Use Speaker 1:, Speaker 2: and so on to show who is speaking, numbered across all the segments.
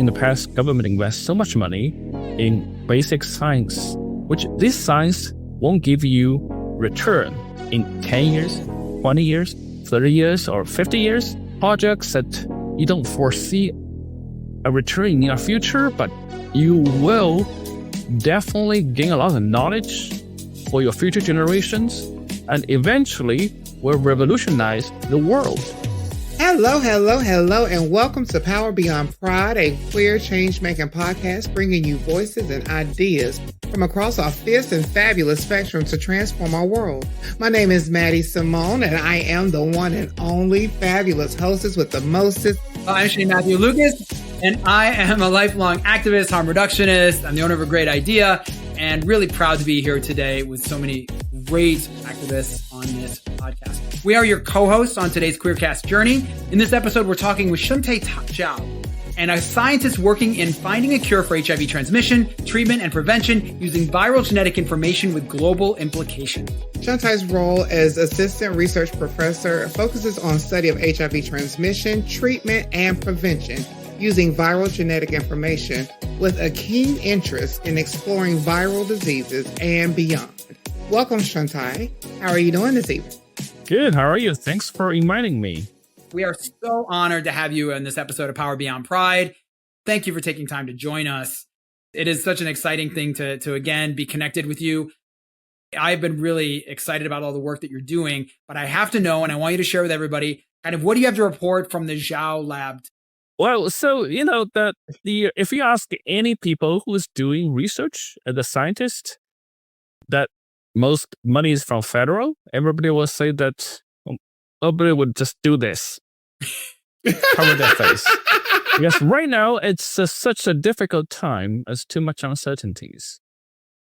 Speaker 1: in the past, government invests so much money in basic science, which this science won't give you return in 10 years, 20 years, 30 years, or 50 years. Projects that you don't foresee a return in your future, but you will definitely gain a lot of knowledge for your future generations and eventually will revolutionize the world.
Speaker 2: Hello, and welcome to Power Beyond Pride, a queer change-making podcast bringing you voices and ideas from across our fierce and fabulous spectrum to transform our world. My name is Mattie Simone, and I am the one and only fabulous hostess with the mostest.
Speaker 3: I'm Matthew Lukas, and I am a lifelong activist, harm reductionist. I'm the owner of A Great Idea, and really proud to be here today with so many great activists on this podcast. We are your co-hosts on today's Queercast journey. In this episode, we're talking with Shuntai Zhao, and a scientist working in finding a cure for HIV transmission, treatment, and prevention using viral genetic information with global implications.
Speaker 2: Shuntai's role as assistant research professor focuses on study of HIV transmission, treatment, and prevention using viral genetic information with a keen interest in exploring viral diseases and beyond. Welcome, Shuntai. How are you doing this evening?
Speaker 1: Good. How are you? Thanks for inviting me.
Speaker 3: We are so honored to have you in this episode of Power Beyond Pride. Thank you for taking time to join us. It is such an exciting thing to again, be connected with you. I've been really excited about all the work that you're doing, but I have to know, and I want you to share with everybody, kind of what do you have to report from the Zhou lab?
Speaker 1: Well, so, if you ask any people who is doing research as a scientist, that most money is from federal, everybody will say that nobody would just do this. Cover their face. Because right now, it's such a difficult time as too much uncertainties.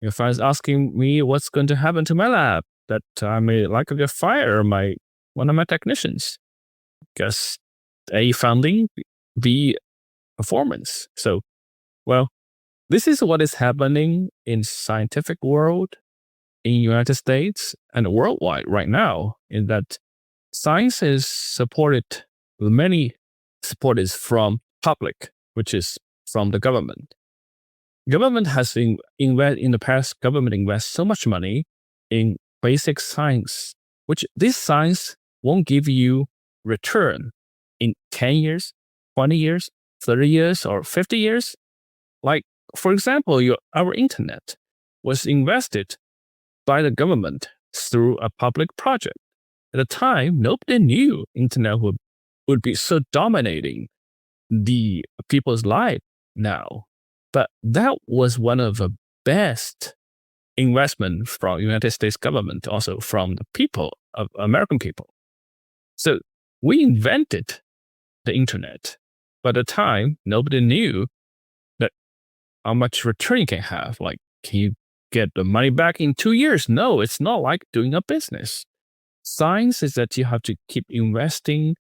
Speaker 1: If I was asking me what's going to happen to my lab, that I may likely fire one of my technicians. Because A, funding, B, performance. So, well, this is what is happening in scientific world in United States and worldwide right now, in that science is supported, many support is from public, which is from the government. Government has in the past, government invests so much money in basic science, which this science won't give you return in 10 years, 20 years, 30 years, or 50 years. Like, for example, our internet was invested by the government through a public project. At the time, nobody knew internet would be so dominating the people's life now. But that was one of the best investment from United States government, also from the people of American people. So we invented the internet. But at the time, nobody knew that how much return you can have. Like, can you get the money back in 2 years? No, it's not like doing a business. Science is that you have to keep investing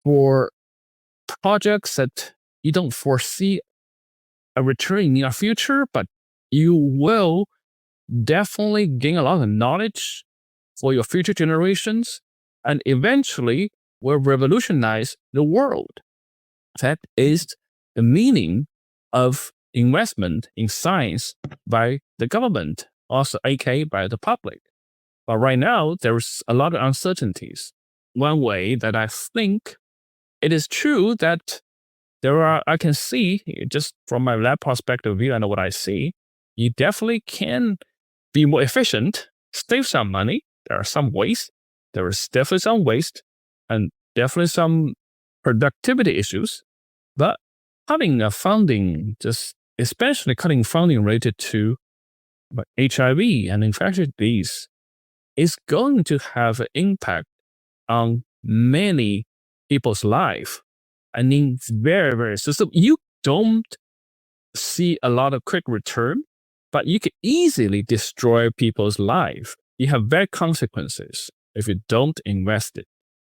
Speaker 1: for projects that you don't foresee a return in your future, but you will definitely gain a lot of knowledge for your future generations and eventually will revolutionize the world. That is the meaning of investment in science by the government, also aka by the public. But right now, there's a lot of uncertainties. One way that I think it is true that I can see, just from my lab perspective view and what I see, you definitely can be more efficient, save some money. There are some waste. There is definitely some waste and definitely some productivity issues. But cutting funding, especially cutting funding related to HIV and infectious disease, is going to have an impact on many people's life. And in very, very so you don't see a lot of quick return, but you can easily destroy people's life. You have bad consequences if you don't invest it.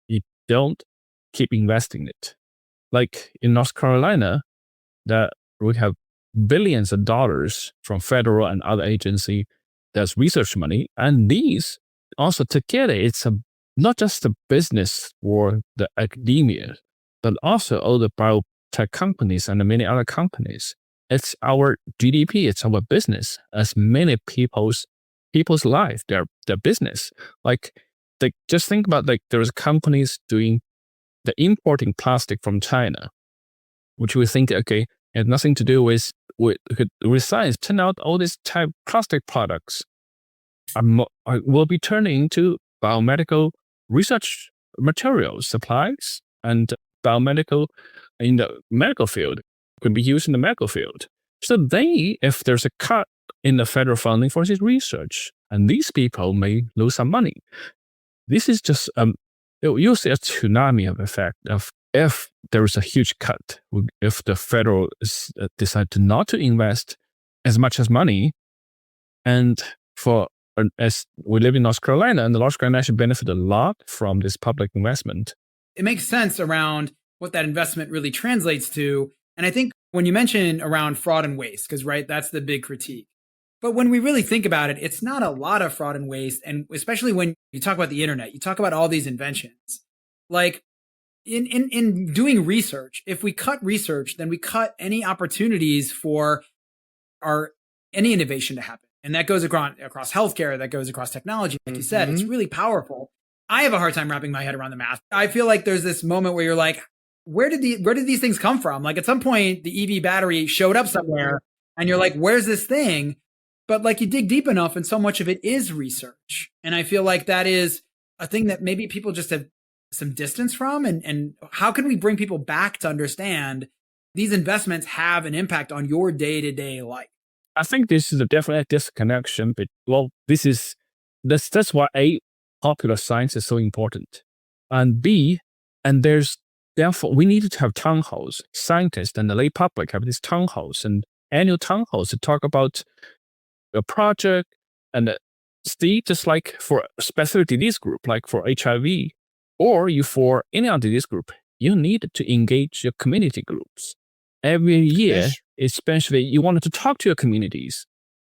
Speaker 1: You don't keep investing it. Like in North Carolina, that we have billions of dollars from federal and other agency that's research money, and these also together, it's not just a business for the academia, but also all the tech companies and many other companies. It's our GDP, it's our business, as many people's life, their business. Like, just think about, like, there's companies doing the importing plastic from China, which we think, okay, it has nothing to do with science. Turn out all these type plastic products will be turning into biomedical research materials, supplies, and biomedical in the medical field, could be used in the medical field. So if there's a cut in the federal funding for this research, and these people may lose some money. This is just you'll see a tsunami of effect of if there is a huge cut, if the federal decide not to invest as much as money, and as we live in North Carolina, and the North Carolina actually benefit a lot from this public investment.
Speaker 3: It makes sense around what that investment really translates to. And I think when you mention around fraud and waste, because right, that's the big critique. But when we really think about it, it's not a lot of fraud and waste. And especially when you talk about the internet, you talk about all these inventions. Like in doing research, if we cut research, then we cut any opportunities for any innovation to happen. And that goes across healthcare, that goes across technology. Like you said, it's really powerful. I have a hard time wrapping my head around the math. I feel like there's this moment where you're like, where did these things come from? Like at some point, the EV battery showed up somewhere and you're like, where's this thing? But like you dig deep enough and so much of it is research. And I feel like that is a thing that maybe people just have some distance from. And how can we bring people back to understand these investments have an impact on your day-to-day life?
Speaker 1: I think this is a definite disconnection, but that's why A, popular science is so important, and B, and therefore we need to have town halls. Scientists and the lay public have these town halls and annual town halls to talk about a project. And see, just like for a specific disease group, like for HIV, or for any other disease group, you need to engage your community groups. Every year, especially, you want to talk to your communities.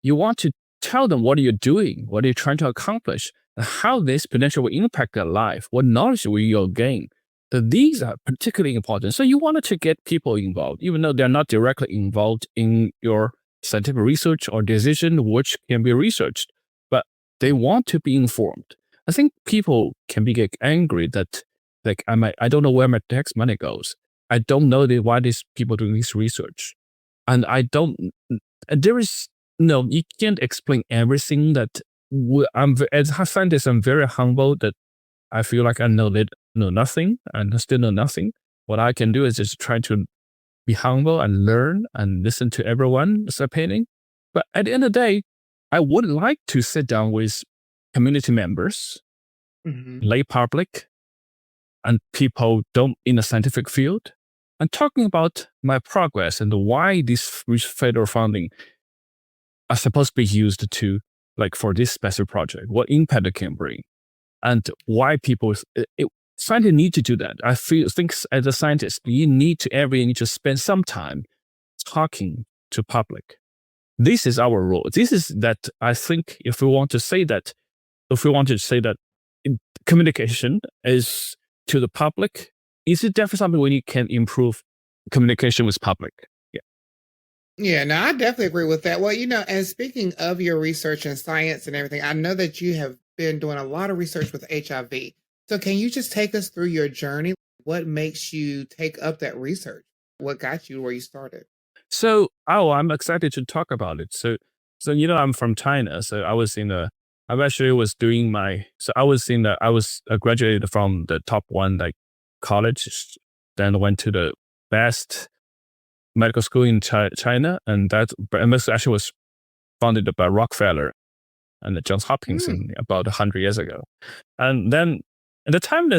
Speaker 1: You want to tell them what you're doing, what you're trying to accomplish, and how this potentially will impact their life, what knowledge will you gain. So these are particularly important. So you wanted to get people involved, even though they're not directly involved in your scientific research or decision which can be researched, but they want to be informed. I think people can get angry that, like, I don't know where my tax money goes. I don't know why these people doing this research. And you can't explain everything that as a scientist, I'm very humble that I feel like I know nothing and I still know nothing. What I can do is just try to be humble and learn and listen to everyone's opinion. But at the end of the day, I would like to sit down with community members, lay public, and people in the scientific field, and talking about my progress and why this federal funding are supposed to be used to, like, for this special project, what impact it can bring, and why scientists need to do that. I think as a scientist, you need to spend some time talking to public. This is our role. This is that. I think if we want to say that communication is to the public, is it definitely something when you can improve communication with public?
Speaker 2: Yeah, no, I definitely agree with that. Well, and speaking of your research and science and everything, I know that you have been doing a lot of research with HIV. So can you just take us through your journey? What makes you take up that research? What got you where you started?
Speaker 1: So, I'm excited to talk about it. So I'm from China. So I graduated from the top one, like, college, then went to the best medical school in China, and that actually was founded by Rockefeller and Johns Hopkins about 100 years ago. And then at the time,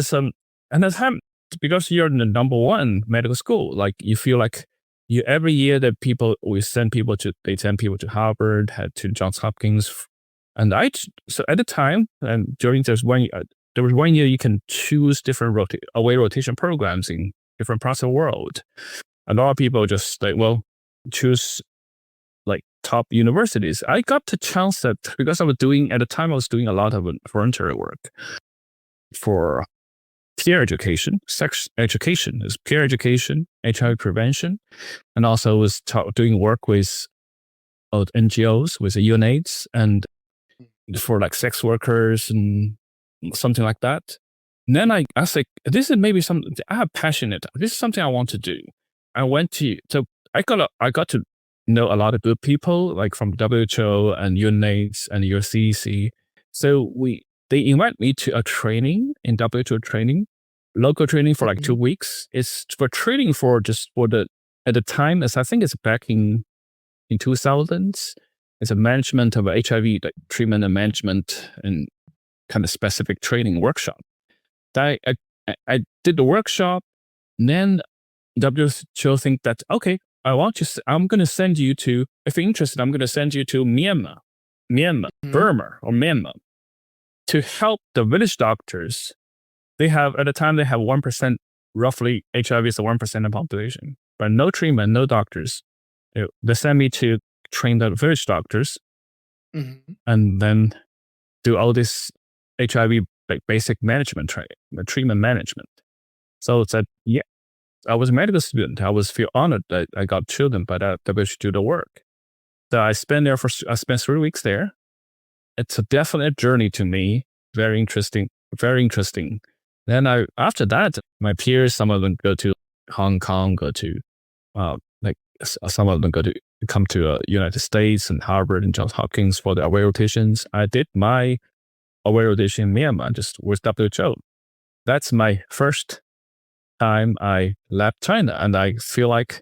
Speaker 1: because you're in the number one medical school, like, you feel like every year that we send people to Harvard, to Johns Hopkins, and so at the time, and during there was 1 year you can choose different away rotation programs in different parts of the world. A lot of people just choose like top universities. I got the chance that because at the time I was doing a lot of voluntary work for peer education, sex education, is peer education, HIV prevention, and also was doing work with NGOs, with the UNAIDS, and for like sex workers and something like that. And then I was like, this is maybe something I have passionate. This is something I want to do. I got to know a lot of good people, like from WHO and UNAIDS and your CDC. So they invite me to a training in WHO training, local training for like 2 weeks. It's for training at the time, as I think it's back in 2000s. It's a management of HIV, like treatment and management and kind of specific training workshop. I did the workshop, and then WHO think that, okay, I'm going to send you to, if you're interested, I'm going to send you to Burma, or Myanmar, to help the village doctors. At the time, they have 1%, roughly HIV is the 1% of the population, but no treatment, no doctors. They send me to train the village doctors, and then do all this HIV like basic management training, treatment management. So it's I was a medical student. I feel honored that I got chosen by that to do the work. So I spent 3 weeks there. It's a definite journey to me. Very interesting, very interesting. Then after that, my peers, some of them go to Hong Kong, some of them come to United States and Harvard and Johns Hopkins for the aware rotations. I did my aware rotation in Myanmar, just with WHO. That's my first time I left China, and I feel like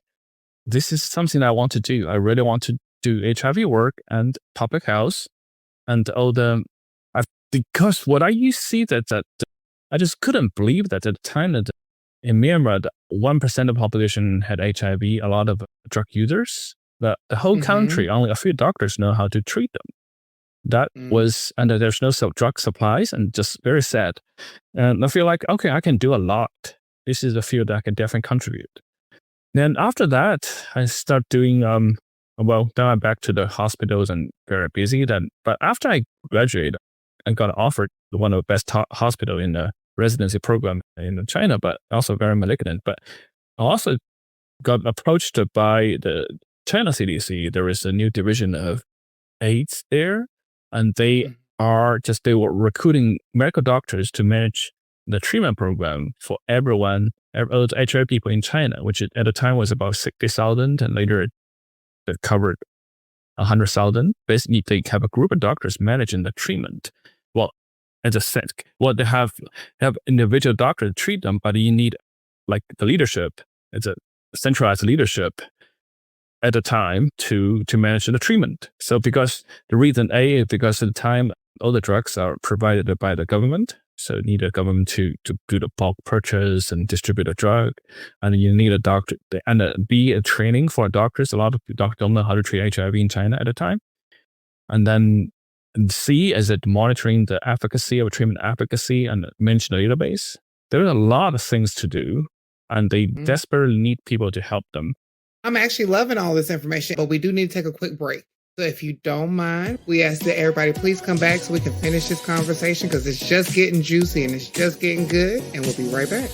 Speaker 1: this is something I want to do. I really want to do HIV work and public health, and because what I used to see that I just couldn't believe that at the time that in Myanmar, 1% of the population had HIV, a lot of drug users. The whole country, only a few doctors know how to treat them. And there's no drug supplies, and just very sad. And I feel like, okay, I can do a lot. This is a field that I can definitely contribute. Then after that, I start doing, then I'm back to the hospitals and very busy. But after I graduated, I got offered one of the best hospital in the residency program in China, but also very malignant. But I also got approached by the China CDC. There is a new division of AIDS there, and they were recruiting medical doctors to manage the treatment program for everyone, all the HIV people in China, which at the time was about 60,000, and later it covered 100,000. Basically, they have a group of doctors managing the treatment. They have individual doctors treat them, but you need like the leadership. It's a centralized leadership at the time to manage the treatment. So because at the time all the drugs are provided by the government, so you need a government to do the bulk purchase and distribute the drug, and you need a doctor and a training for doctors. A lot of doctors don't know how to treat HIV in China at the time, and then C is it monitoring the efficacy of treatment efficacy and manage the database. There are a lot of things to do, and they desperately need people to help them.
Speaker 2: I'm actually loving all this information, but we do need to take a quick break. So if you don't mind, we ask that everybody please come back so we can finish this conversation, because it's just getting juicy and it's just getting good, and we'll be right back.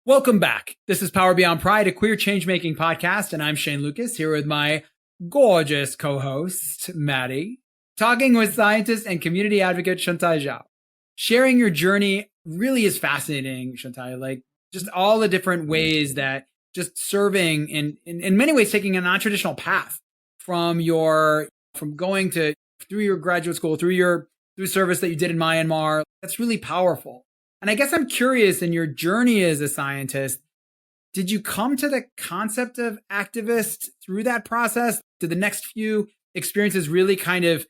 Speaker 3: Welcome back. This is Power Beyond Pride, a queer change-making podcast, and I'm Shane Lukas, here with my gorgeous co-host, Mattie, talking with scientist and community advocate Shuntai Zhao. Sharing your journey really is fascinating, Shuntai, like just all the different ways that just serving in many ways taking a non-traditional path from going through your graduate school, through service that you did in Myanmar. That's really powerful. And I guess I'm curious, in your journey as a scientist, did you come to the concept of activist through that process? Did the next few experiences really kind of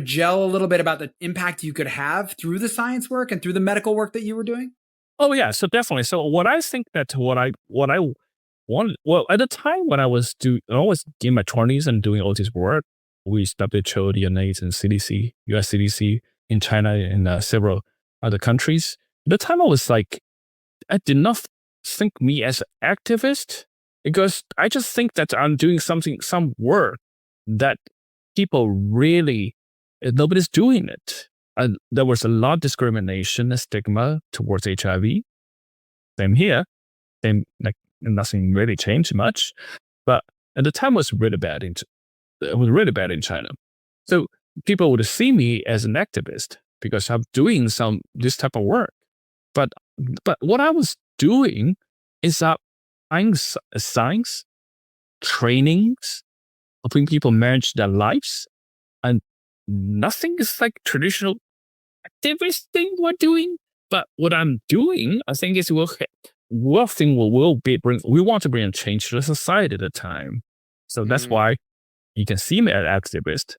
Speaker 3: gel a little bit about the impact you could have through the science work and through the medical work that you were doing?
Speaker 1: Oh yeah, so definitely. So what I think that what I wanted, well, at the time when I was in my 20s and doing all this work with WHO, UNAIDS, and CDC, US CDC in China and several other countries. At the time I was like, I did not think me as an activist, because I just think that I'm doing some work that people really, nobody's doing it. there was a lot of discrimination and stigma towards HIV. Same here. Same, like nothing really changed much. But at the time, it was really bad in China. So people would see me as an activist because I'm doing this type of work. But what I was doing is science trainings, helping people manage their lives, and nothing is like traditional activist thing we're doing. But what I'm doing, I think, is we want to bring a change to the society at the time. So that's why you can see me as an activist.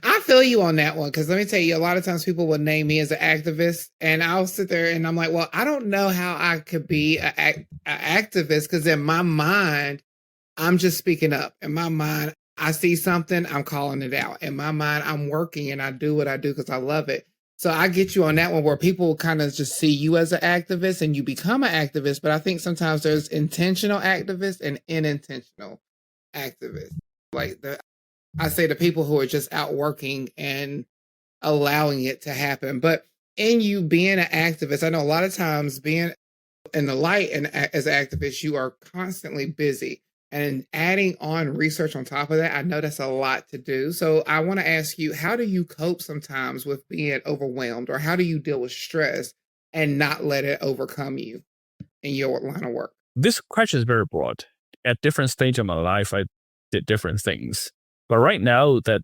Speaker 2: I feel you on that one, because let me tell you, a lot of times people will name me as an activist, and I'll sit there and I'm like, well, I don't know how I could be an activist, because in my mind, I'm just speaking up. In my mind, I see something, I'm calling it out. In my mind, I'm working and I do what I do because I love it. So I get you on that one, where people kind of just see you as an activist and you become an activist. But I think sometimes there's intentional activists and unintentional activists. Like I say the people who are just out working and allowing it to happen. But in you being an activist, I know a lot of times being in the light and as an activist, you are constantly busy. And adding on research on top of that, I know that's a lot to do. So I want to ask you, how do you cope sometimes with being overwhelmed, or how do you deal with stress and not let it overcome you in your line of work?
Speaker 1: This question is very broad. At different stages of my life, I did different things. But right now, that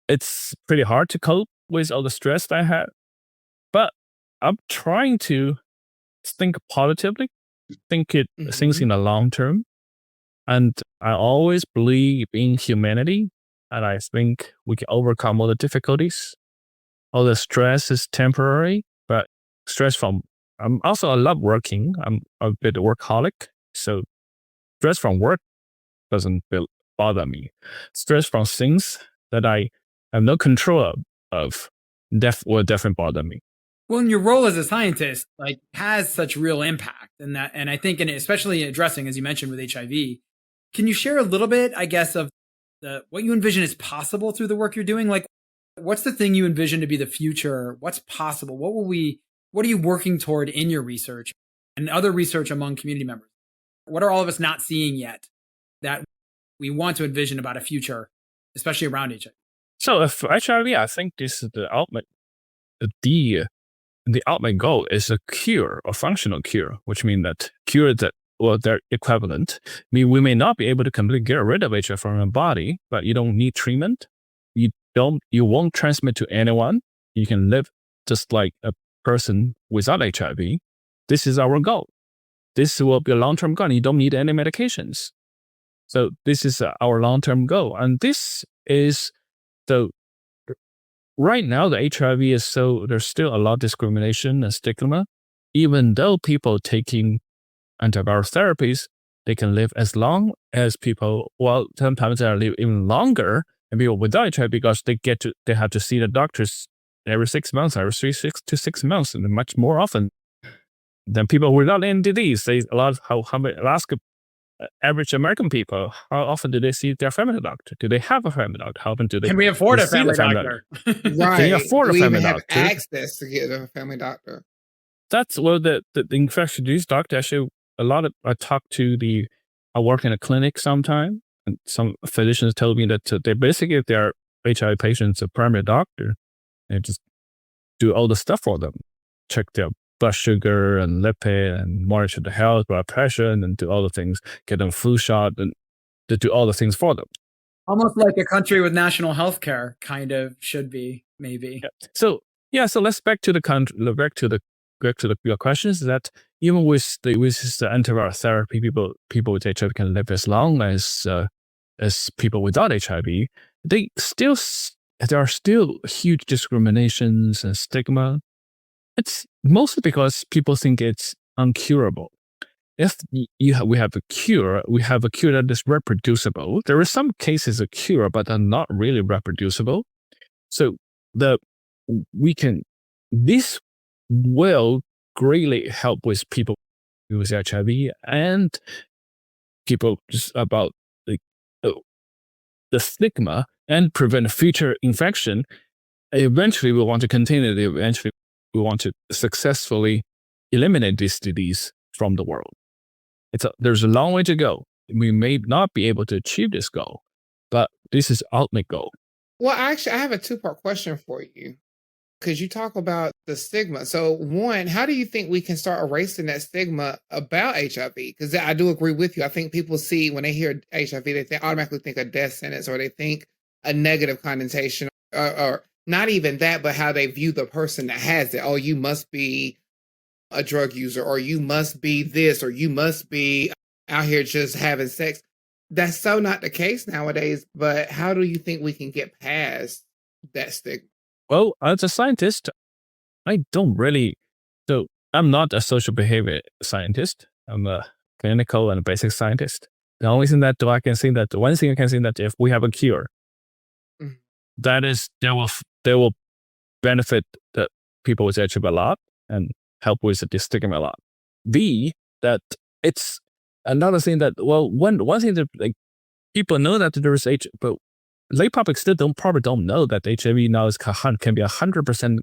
Speaker 1: it's pretty hard to cope with all the stress that I had. But I'm trying to think positively, think things in the long term. And I always believe in humanity, and I think we can overcome all the difficulties. All the stress is temporary, but I love working. I'm a bit workaholic, so stress from work doesn't bother me. Stress from things that I have no control of will definitely bother me.
Speaker 3: Well, and your role as a scientist has such real impact, and I think, especially addressing, as you mentioned, with HIV. Can you share a little bit, I guess, of what you envision is possible through the work you're doing? Like, what's the thing you envision to be the future? What's possible? What are you working toward in your research and other research among community members? What are all of us not seeing yet that we want to envision about a future, especially around HIV?
Speaker 1: So if HIV, I think this is the ultimate, the ultimate goal is a cure, a functional cure, which means that cure that, well, they're equivalent. I mean, we may not be able to completely get rid of HIV from your body, but you don't need treatment. You won't transmit to anyone. You can live just like a person without HIV. This is our goal. This will be a long-term goal. You don't need any medications. So this is our long-term goal. And this is right now, the HIV is there's still a lot of discrimination and stigma. Even though people taking antiviral therapies, they can live as long as people, well, sometimes they live even longer than people without HIV, because they have to see the doctors every 6 months, every 6 to 6 months, and much more often than people without any disease. Ask average American people, how often do they see their family doctor? Do they have a family doctor? How often do they?
Speaker 3: Can we afford a family doctor?
Speaker 2: Right.
Speaker 1: Can you afford a family doctor?
Speaker 2: Do we have access to get a family doctor?
Speaker 1: That's the infectious disease doctor. Actually, I talked to I work in a clinic sometime, and some physicians told me that they basically give their HIV patients a primary doctor and just do all the stuff for them, check their blood sugar and lipid and monitor the health, blood pressure, and then do all the things, get them flu shot, and to do all the things for them.
Speaker 3: Almost like a country with national health care kind of should be, maybe.
Speaker 1: Yeah. So let's back to your questions. That even with the antiviral therapy, people with HIV can live as long as people without HIV. There are still huge discriminations and stigma. It's mostly because people think it's uncurable. If we have a cure that is reproducible. There are some cases of cure, but are not really reproducible. So this will greatly help with people with HIV and people just about the stigma, and prevent future infection. eventually we want to contain it. Eventually we want to successfully eliminate this disease from the world. There's a long way to go. We may not be able to achieve this goal, but this is ultimate goal.
Speaker 2: Well, actually, I have a two-part question for you because you talk about the stigma. So, one, how do you think we can start erasing that stigma about HIV? Because I do agree with you. I think people see when they hear HIV, they automatically think a death sentence, or they think a negative connotation, or not even that, but how they view the person that has it. Oh, you must be a drug user, or you must be this, or you must be out here just having sex. That's so not the case nowadays. But how do you think we can get past that stigma?
Speaker 1: Well, as a scientist, I don't really. So I'm not a social behavior scientist. I'm a clinical and basic scientist. The only thing that I can say that one thing I can say that if we have a cure, that is they will benefit the people with HIV a lot and help with the stigma a lot. B, that it's another thing that one thing that people know that there is HIV, but lay public still probably don't know that HIV now can be 100%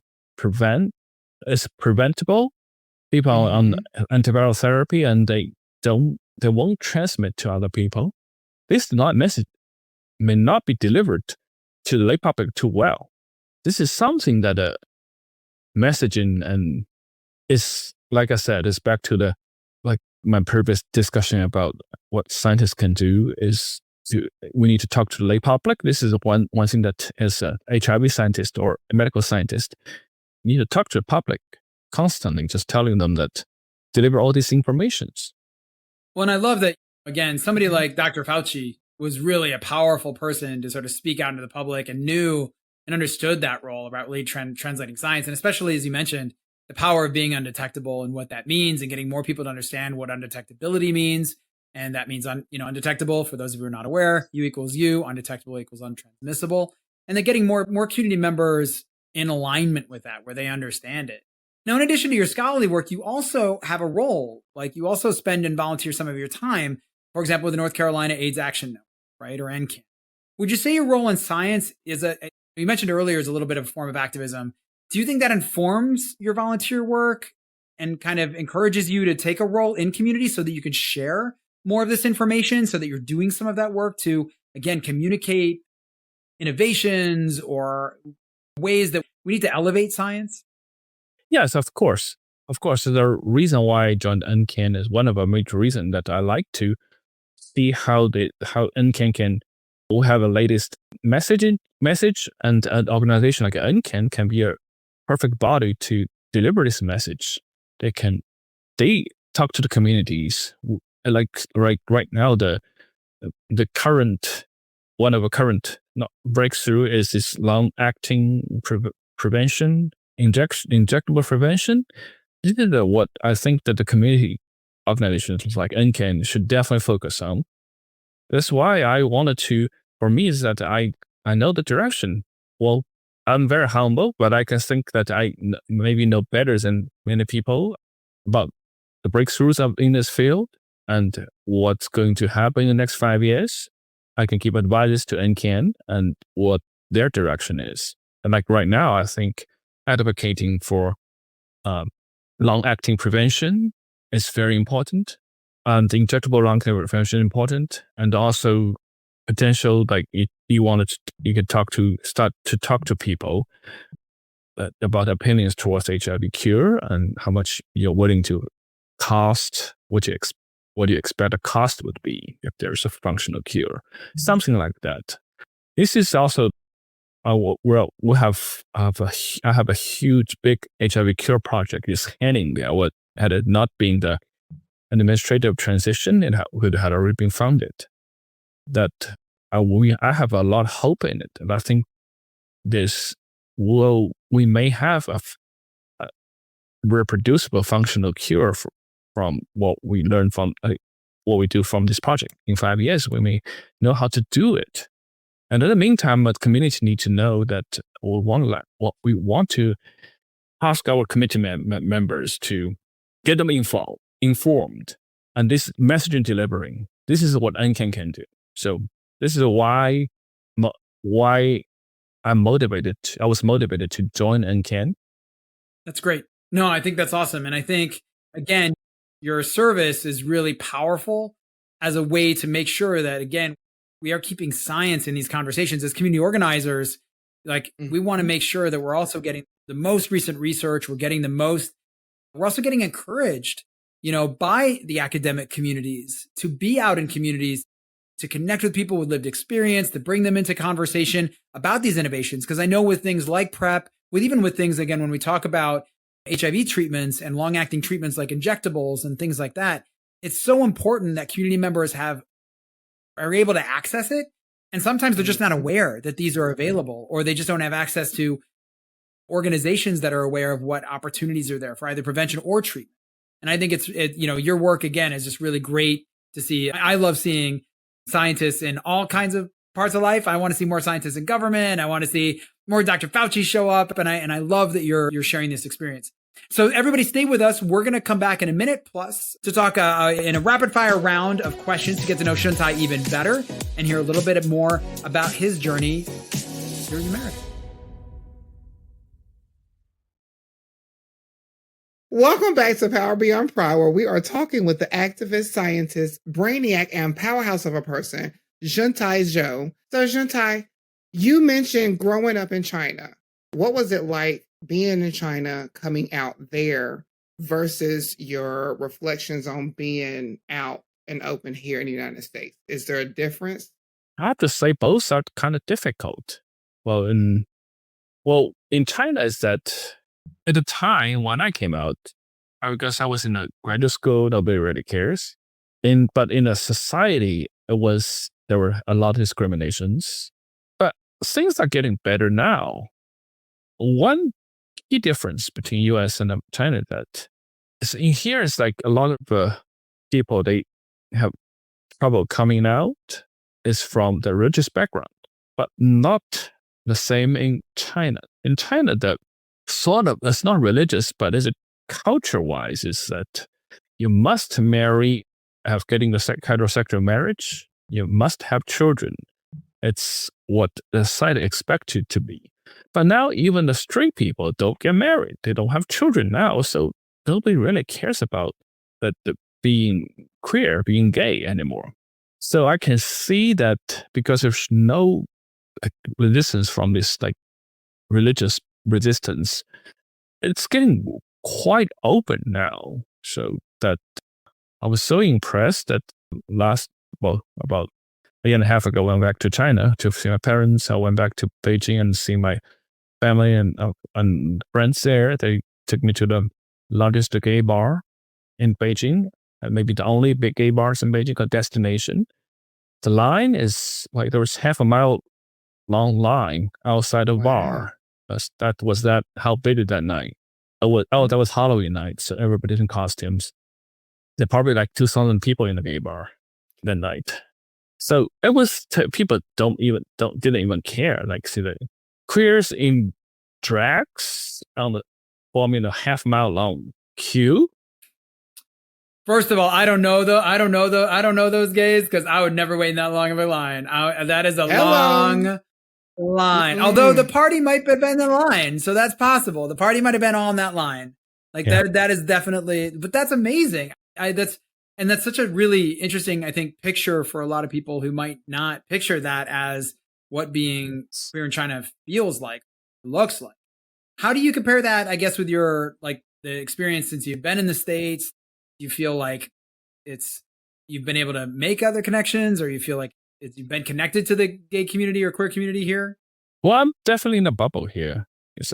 Speaker 1: preventable. People on antiviral therapy, and they won't transmit to other people. This message may not be delivered to the lay public too well. This is something that messaging and is, like I said, is back to my previous discussion about what scientists can do is we need to talk to the lay public. This is one thing that as a HIV scientist or a medical scientist, you need to talk to the public constantly, just telling them that deliver all these informations.
Speaker 3: Well, and I love that, again, somebody like Dr. Fauci was really a powerful person to sort of speak out into the public and knew and understood that role about really translating science. And especially, as you mentioned, the power of being undetectable and what that means, and getting more people to understand what undetectability means. And that means, undetectable, for those of you who are not aware, U equals U, undetectable equals untransmissible. And then getting more community members in alignment with that, where they understand it. Now, in addition to your scholarly work, you also have a role. Like, you also spend and volunteer some of your time, for example, with the North Carolina AIDS Action Network, right, or NCAN. Would you say your role in science is you mentioned earlier, is a little bit of a form of activism. Do you think that informs your volunteer work and kind of encourages you to take a role in community so that you can share more of this information, so that you're doing some of that work to, again, communicate innovations or ways that we need to elevate science?
Speaker 1: Yes, of course. Of course, the reason why I joined NCAN is one of a major reason that I like to see how NCAN can have a latest message, and an organization like NCAN can be a perfect body to deliver this message. They talk to the communities. Like right now, the current breakthrough is this long-acting prevention, injectable prevention. This is what I think that the community organizations like NCAN should definitely focus on. That's why I wanted to. For me, is that I know the direction. Well, I'm very humble, but I can think that I maybe know better than many people about the breakthroughs in this field and what's going to happen in the next 5 years. I can give advices to NCAN and what their direction is. And like right now, I think advocating for long-acting prevention is very important, and injectable long-acting prevention important, and also potential, like you can start to talk to people about opinions towards HIV cure and how much you're willing to cost, what you expect the cost would be if there's a functional cure, something like that. This is also I have a huge big HIV cure project is hanging there. Had it not been the administrative transition, it would have already been funded. That I have a lot of hope in it, and I think we may have a reproducible functional cure from what we learn from what we do from this project. In 5 years, we may know how to do it. And in the meantime, the community need to know that we want to ask our committee members to get them informed, and this messaging delivering. This is what NCAN can do. So this is why I was motivated to join NCAN.
Speaker 3: That's great. No, I think that's awesome. And I think, again, your service is really powerful as a way to make sure that, again, we are keeping science in these conversations as community organizers. Like, we want to make sure that we're also getting the most recent research. We're also getting encouraged, by the academic communities to be out in communities, to connect with people with lived experience, to bring them into conversation about these innovations. Because I know with things like PrEP, even with things, again, when we talk about HIV treatments and long-acting treatments like injectables and things like that, it's so important that community members are able to access it. And sometimes they're just not aware that these are available, or they just don't have access to organizations that are aware of what opportunities are there for either prevention or treatment. And I think your work, again, is just really great to see. I love seeing scientists in all kinds of parts of life. I want to see more scientists in government. I want to see more Dr. Fauci show up. And I love that you're sharing this experience. So everybody stay with us. We're going to come back in a minute plus to talk in a rapid fire round of questions to get to know Shuntai even better and hear a little bit more about his journey here in America.
Speaker 2: Welcome back to Power Beyond Pride, where we are talking with the activist, scientist, brainiac, and powerhouse of a person, Shuntai Zhao. So Shuntai, you mentioned growing up in China. What was it like being in China, coming out there, versus your reflections on being out and open here in the United States? Is there a difference?
Speaker 1: I have to say both are kind of difficult. Well, in China is that at the time when I came out, because I was in a graduate school, nobody really cares. But in a society, there were a lot of discriminations. But things are getting better now. One key difference between US and China that is in here is like a lot of people, they have trouble coming out is from the religious background, but not the same in China. In China, the sort of, it's not religious, but is it culture-wise is that you must getting the heterosexual marriage, you must have children. It's what the society expects you to be. But now even the straight people don't get married. They don't have children now, so nobody really cares about that being queer, being gay anymore. So I can see that because there's no resistance from this religious resistance, it's getting quite open now. So that I was so impressed that about a year and a half ago, I went back to China to see my parents. I went back to Beijing and see my family and friends there. They took me to the largest gay bar in Beijing, and maybe the only big gay bars in Beijing called Destination. The line is there was half a mile long line outside the bar. How big is that night? That was Halloween night, so everybody's in costumes. There are probably 2,000 people in the gay bar that night. So it was people didn't even care. See the queers in drags forming a half-mile long queue.
Speaker 3: First of all, I don't know those gays because I would never wait in that long of a line. That is a long line. Although the party might have been in line, so that's possible. The party might have been all in that line. That is definitely, but that's amazing. That's such a really interesting, I think, picture for a lot of people who might not picture that as what being queer in China feels like, looks like. How do you compare that, I guess, with your the experience since you've been in the States? Do you feel like you've been able to make other connections, or you feel like you've been connected to the gay community or queer community here?
Speaker 1: Well, I'm definitely in a bubble here. It's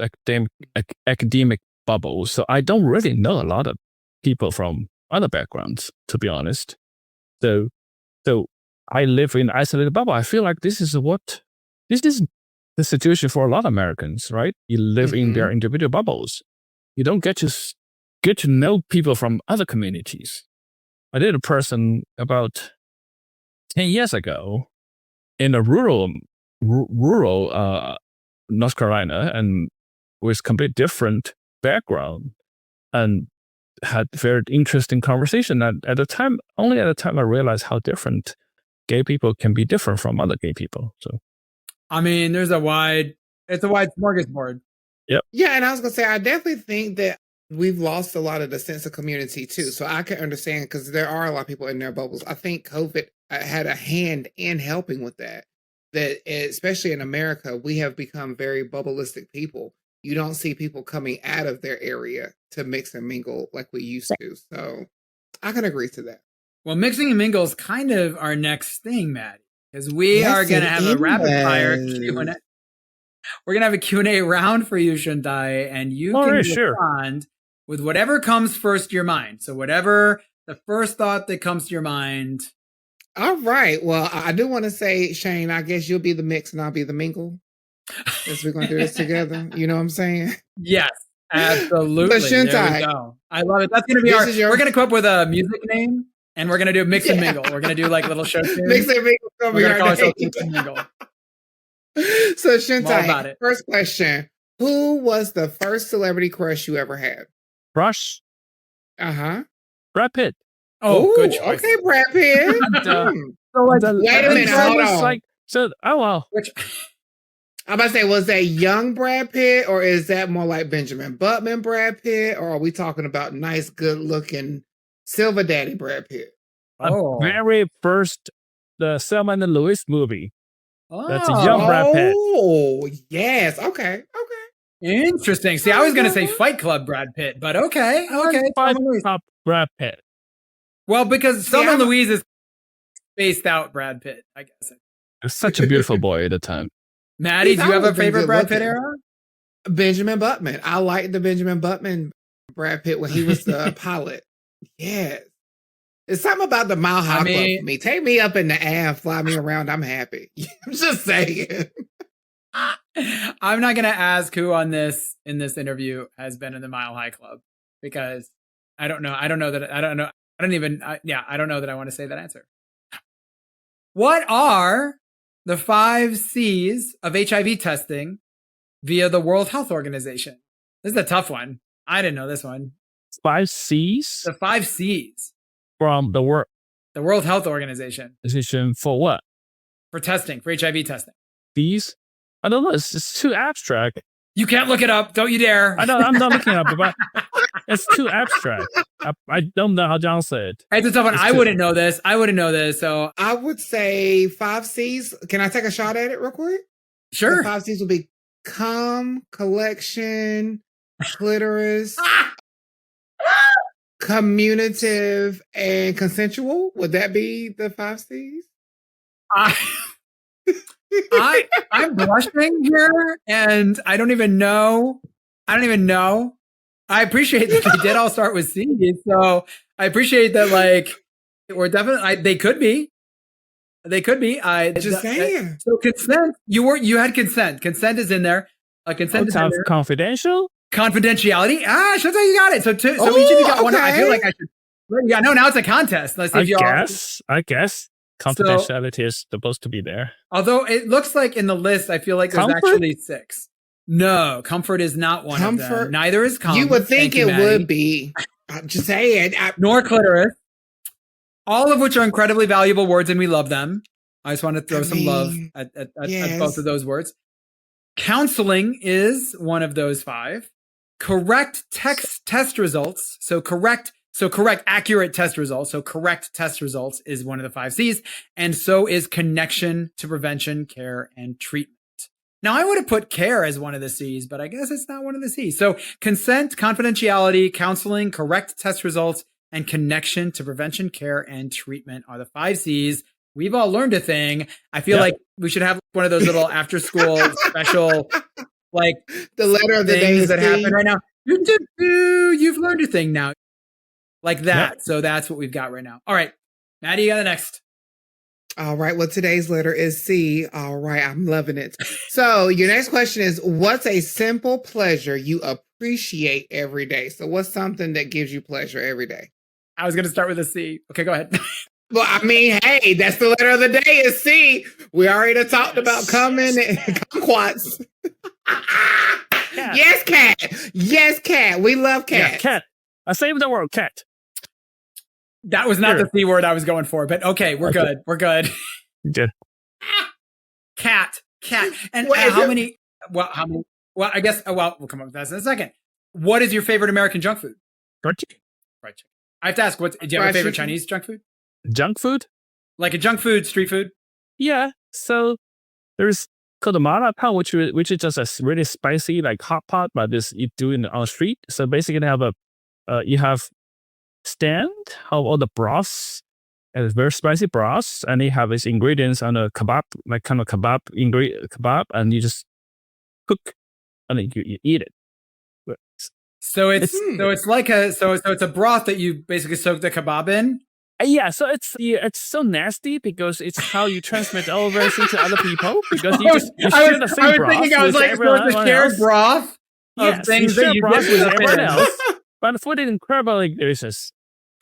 Speaker 1: academic bubble. So I don't really know a lot of people from other backgrounds, to be honest. So I live in an isolated bubble. I feel like this is the situation for a lot of Americans, right? You live in their individual bubbles. You don't get to know people from other communities. I did a person about 10 years ago in a rural North Carolina, and with complete different background, and had very interesting conversation. And at the time I realized how different gay people can be different from other gay people. So,
Speaker 3: I mean, there's a wide It's a wide smorgasbord.
Speaker 2: Yeah, and I was gonna say, I definitely think that we've lost a lot of the sense of community too. So I can understand because there are a lot of people in their bubbles. I think COVID had a hand in helping with that. That especially in America, we have become very bubbleistic people. You don't see people coming out of their area to mix and mingle like we used to. So I can agree to that.
Speaker 3: Well, mixing and mingle is kind of our next thing, Mattie, because we
Speaker 2: Yes,
Speaker 3: are going to
Speaker 2: it
Speaker 3: have a rapid fire
Speaker 2: is.
Speaker 3: Q&A. We're going to have a Q&A round for you, Shuntai, and you can respond with whatever comes first to your mind. So whatever the first thought that comes to your mind.
Speaker 2: All right. Well, I do want to say, Shane, I guess you'll be the mix and I'll be the mingle. As we're going to do this together. You know what I'm saying?
Speaker 3: Yes, absolutely.
Speaker 2: But Shuntai,
Speaker 3: there we go. I love it. That's going to be we're going to come up with a music name and we're going to do mix and mingle. We're going to do like little show tunes.
Speaker 2: Mix and mingle.
Speaker 3: We're going to call ourselves mix and mingle.
Speaker 2: So Shuntai, first question. Who was the first celebrity crush you ever had?
Speaker 1: Crush? Brad Pitt.
Speaker 3: Oh, good choice.
Speaker 2: Okay, Brad Pitt.
Speaker 3: So like,
Speaker 2: wait a minute, hold on.
Speaker 1: Like, so, oh, well.
Speaker 2: I'm about to say, was that young Brad Pitt or is that more like Benjamin Button Brad Pitt? Or are we talking about nice, good looking Silver Daddy Brad Pitt?
Speaker 1: Oh. Very first, the Selma and Louis movie. That's a young Brad Pitt.
Speaker 2: Oh, yes. Okay.
Speaker 3: Interesting. See, I was going to say Fight Club Brad Pitt, but okay.
Speaker 1: Fight Club Brad Pitt.
Speaker 3: Well, because Selma Louise is spaced out Brad Pitt, I guess.
Speaker 1: It's such a beautiful boy at the time.
Speaker 3: Mattie, do you have a favorite Brad Pitt era?
Speaker 2: Benjamin Button. I liked the Benjamin Button Brad Pitt when he was the pilot. Yes. It's something about the Mile High Club for me. Take me up in the air and fly me around. I'm happy. I'm just saying.
Speaker 3: I'm not going to ask who in this interview has been in the Mile High Club because I don't know. I don't know that I don't know that I want to say that answer. What are the 5 C's of HIV testing via the World Health Organization? This is a tough one. I didn't know this one.
Speaker 1: 5 C's?
Speaker 3: The 5 C's.
Speaker 1: From the
Speaker 3: World Health Organization.
Speaker 1: For what?
Speaker 3: For testing, for HIV testing.
Speaker 1: C's? I don't know. It's too abstract.
Speaker 3: You can't look it up. Don't you dare.
Speaker 1: I'm not looking it up, but it's too abstract. I don't know how John said.
Speaker 3: It's a tough one. I wouldn't know this. So
Speaker 2: I would say 5 C's. Can I take a shot at it real quick?
Speaker 3: Sure.
Speaker 2: The 5 C's would be cum, collection, clitoris, communicative, and consensual. Would that be the 5 C's?
Speaker 3: I'm blushing here, and I don't even know. I appreciate that they did all start with C, so I appreciate that. Like, we're definitely. They could be.
Speaker 2: Just saying.
Speaker 3: So consent. You had consent. Consent is in there. Consent is in there.
Speaker 1: Confidential.
Speaker 3: Confidentiality. Shut up, you got it. So each of you got one. I feel like I should. Yeah, no. Now it's a contest. Let's see if you
Speaker 1: I guess. Confidentiality is supposed to be there.
Speaker 3: Although it looks like in the list, I feel like there's actually 6. No, comfort is not one of them. Neither is comfort.
Speaker 2: You would think it would be. Just saying.
Speaker 3: Nor clitoris. All of which are incredibly valuable words, and we love them. I just want to throw some love at both of those words. Counseling is one of those 5. Correct test results. Accurate test results. So correct test results is one of the 5 C's. And so is connection to prevention, care, and treatment. Now, I would have put care as one of the C's, but I guess it's not one of the C's. So consent, confidentiality, counseling, correct test results, and connection to prevention, care, and treatment are the 5 C's. We've all learned a thing. I feel like we should have one of those little after school special, like
Speaker 2: the letter of the day
Speaker 3: that happen right now. You've learned a thing now. Like that. Yep. So that's what we've got right now. All right. Mattie, you got the next.
Speaker 2: All right. Well, today's letter is C. All right. I'm loving it. So your next question is, what's a simple pleasure you appreciate every day? So what's something that gives you pleasure every day?
Speaker 3: I was going to start with a C. Okay, go ahead.
Speaker 2: Well, I mean, hey, that's the letter of the day is C. We already talked about coming and kumquats. Yes, cat. Yes, cat. We love cat.
Speaker 1: Yeah, cat. I saved the word cat.
Speaker 3: That was not the C word I was going for, but okay, we're good. We're good.
Speaker 1: You did.
Speaker 3: Cat. And how many Well, how many? Well, I guess. Well, we'll come up with that in a second. What is your favorite American junk food?
Speaker 1: Fried chicken.
Speaker 3: Fried chicken. I have to ask, do you have a favorite Chinese junk food?
Speaker 1: Junk food?
Speaker 3: Like a junk food, street food?
Speaker 1: Yeah. So there's called the mala pan, which is just a really spicy like hot pot, but this you do it on the street. So basically, they have you have stand of all the broths. And it's very spicy broths, and they have these ingredients on a kebab, like kind of kebab, and you just cook, and then you eat it.
Speaker 3: So it's like it's a broth that you basically soak the kebab in.
Speaker 1: Yeah, so it's so nasty because it's how you transmit all everything to other people because you share the same broth.
Speaker 3: I was like, so it's a shared broth of things that you
Speaker 1: broth with everyone else,
Speaker 3: else.
Speaker 1: but the food is incredibly delicious.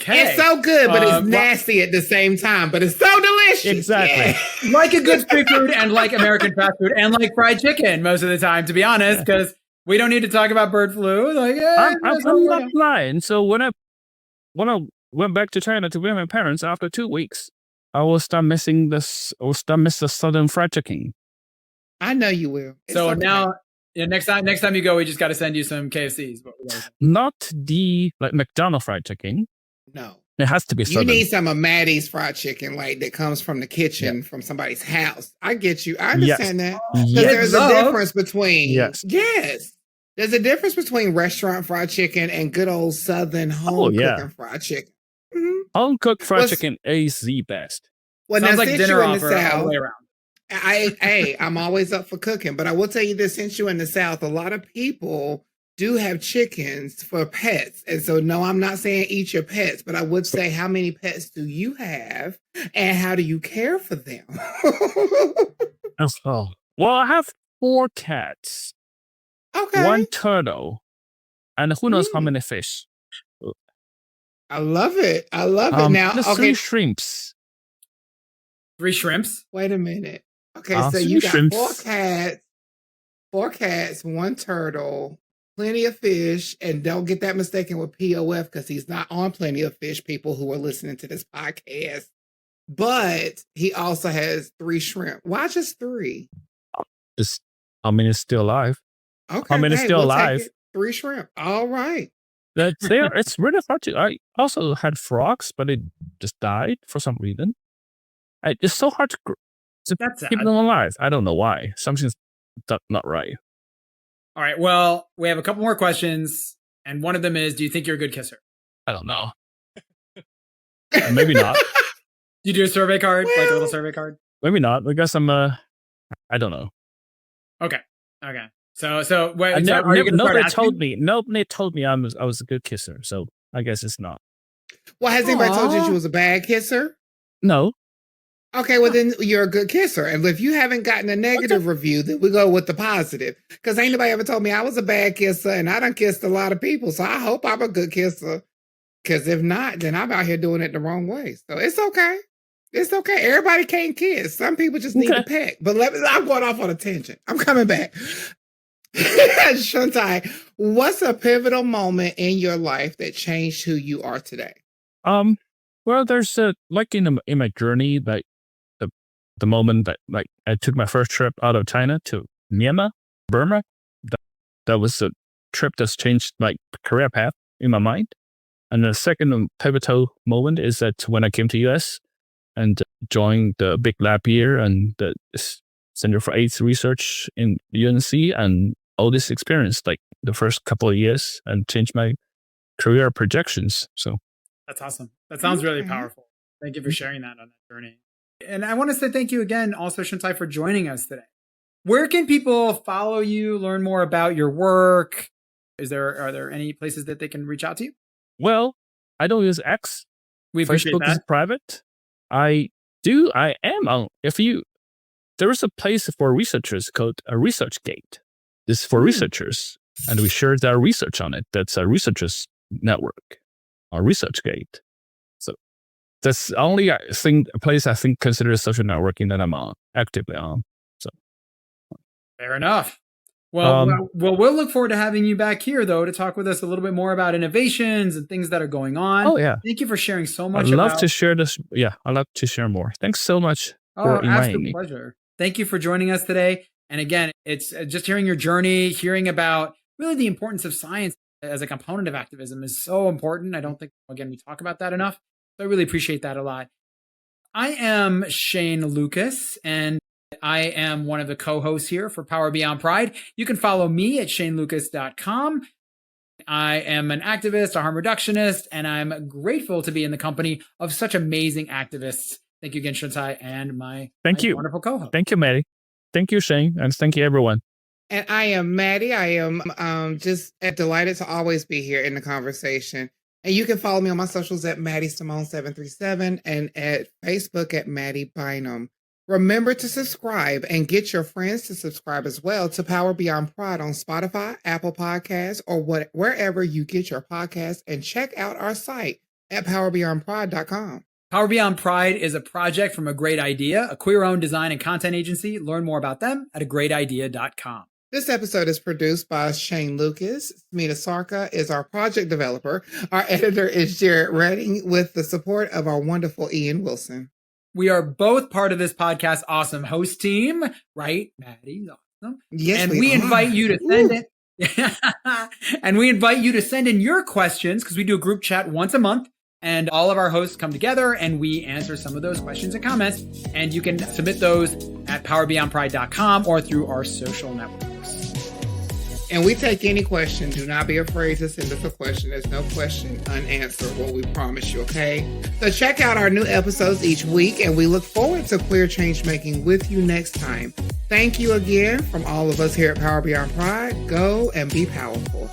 Speaker 3: Okay.
Speaker 2: It's so good, but it's nasty at the same time. But it's so delicious.
Speaker 1: Exactly.
Speaker 2: Yeah.
Speaker 3: Like a good street food and like American fast food and like fried chicken most of the time, to be honest, because we don't need to talk about bird flu. Like,
Speaker 1: I'm not lying. So when I went back to China to visit my parents after 2 weeks, I will start missing the southern fried chicken.
Speaker 2: I know you will. It's
Speaker 3: so
Speaker 2: okay.
Speaker 3: now, next time you go, we just got to send you some KFCs.
Speaker 1: Not the like McDonald's fried chicken.
Speaker 2: No.
Speaker 1: It has to be southern.
Speaker 2: You need some of Mattie's fried chicken, like that comes from the kitchen from somebody's house. I get you. I understand that. Because there's a difference between there's a difference between restaurant fried chicken and good old southern home cooking fried chicken. Mm-hmm.
Speaker 1: Home cooked fried chicken is the best.
Speaker 2: Well,
Speaker 3: sounds
Speaker 2: now,
Speaker 3: like dinner
Speaker 2: in the
Speaker 3: offer
Speaker 2: South,
Speaker 3: all the way around.
Speaker 2: I'm always up for cooking, but I will tell you this: since you're in the South, a lot of people do have chickens for pets. And so, no, I'm not saying eat your pets, but I would say, how many pets do you have and how do you care for them?
Speaker 1: Well, I have 4 cats.
Speaker 2: Okay.
Speaker 1: 1 turtle. And who knows how many fish.
Speaker 2: I love it. I love it. Now,
Speaker 1: there's 3 shrimps.
Speaker 3: 3 shrimps?
Speaker 2: Wait a minute. Okay, so you got shrimps. 4 cats, 1 turtle, plenty of fish, and don't get that mistaken with POF because he's not on Plenty of Fish, people who are listening to this podcast. But he also has 3 shrimp. Why just 3?
Speaker 1: It's still alive.
Speaker 2: Okay.
Speaker 1: I mean, it's still alive.
Speaker 2: 3 shrimp. All right.
Speaker 1: It's really hard to. I also had frogs, but it just died for some reason. It's so hard to keep them alive. I don't know why. Something's not right.
Speaker 3: All right. Well, we have a couple more questions, and one of them is: do you think you're a good kisser?
Speaker 1: I don't know. Maybe not.
Speaker 3: You do a survey card, like a little survey card?
Speaker 1: Maybe not, because I'm I don't know.
Speaker 3: Okay. So wait,
Speaker 1: nobody told me I was a good kisser, so I guess it's not.
Speaker 2: Well, has anybody told you was a bad kisser?
Speaker 1: No.
Speaker 2: Okay, well then you're a good kisser. And if you haven't gotten a negative review, then we go with the positive. Because ain't nobody ever told me I was a bad kisser, and I done kissed a lot of people. So I hope I'm a good kisser. Because if not, then I'm out here doing it the wrong way. So it's okay. It's okay. Everybody can't kiss. Some people just need to peck. But I'm going off on a tangent. I'm coming back. Shuntai, what's a pivotal moment in your life that changed who you are today?
Speaker 1: Well, there's like in my journey, like the moment that like I took my first trip out of China to Myanmar, Burma. That was a trip that's changed my career path in my mind. And the second pivotal moment is that when I came to US and joined the big lab here and the Center for AIDS Research in UNC, and all this experience, like the first couple of years, and changed my career projections. So
Speaker 3: that's awesome. That sounds really powerful. Thank you for sharing that on that journey. And I want to say thank you again, also Shuntai, for joining us today. Where can people follow you, learn more about your work? Are there any places that they can reach out to you?
Speaker 1: Well, I don't use X. Facebook is private. I am on. There is a place for researchers called a ResearchGate. This is for researchers, and we share their research on it. That's a researchers network, a ResearchGate. So that's the only place I think considered social networking that I'm actively on. So
Speaker 3: fair enough. Well, we'll look forward to having you back here, though, to talk with us a little bit more about innovations and things that are going on.
Speaker 1: Oh, yeah.
Speaker 3: Thank you for sharing so much.
Speaker 1: I'd love to share this. Yeah, I'd love to share more. Thanks so much for inviting me.
Speaker 3: Pleasure. Thank you for joining us today. And again, it's just hearing your journey, hearing about really the importance of science as a component of activism is so important. I don't think, again, we talk about that enough. So I really appreciate that a lot. I am Shane Lukas, and I am one of the co-hosts here for Power Beyond Pride. You can follow me at shanelukas.com. I am an activist, a harm reductionist, and I'm grateful to be in the company of such amazing activists. Thank you again, Shuntai, and my wonderful co-host.
Speaker 1: Thank you, Mattie. Thank you, Shane, and thank you, everyone.
Speaker 2: And I am Mattie. I am just delighted to always be here in the conversation. And you can follow me on my socials at MattieSimone737 and at Facebook at Mattie Bynum. Remember to subscribe and get your friends to subscribe as well to Power Beyond Pride on Spotify, Apple Podcasts, or wherever you get your podcasts. And check out our site at powerbeyondpride.com.
Speaker 3: Power Beyond Pride is a project from A Great Idea, a queer-owned design and content agency. Learn more about them at agreatidea.com.
Speaker 2: This episode is produced by Shane Lukas. Smita Sarka is our project developer. Our editor is Jared Redding with the support of our wonderful Ian Wilson.
Speaker 3: We are both part of this podcast awesome host team, right? Mattie's awesome.
Speaker 2: Yes,
Speaker 3: and we invite you to send it. And we invite you to send in your questions because we do a group chat once a month. And all of our hosts come together and we answer some of those questions and comments. And you can submit those at powerbeyondpride.com or through our social networks.
Speaker 2: And we take any question. Do not be afraid to send us a question. There's no question unanswerable, we promise you, okay? So check out our new episodes each week, and we look forward to queer change making with you next time. Thank you again from all of us here at Power Beyond Pride. Go and be powerful.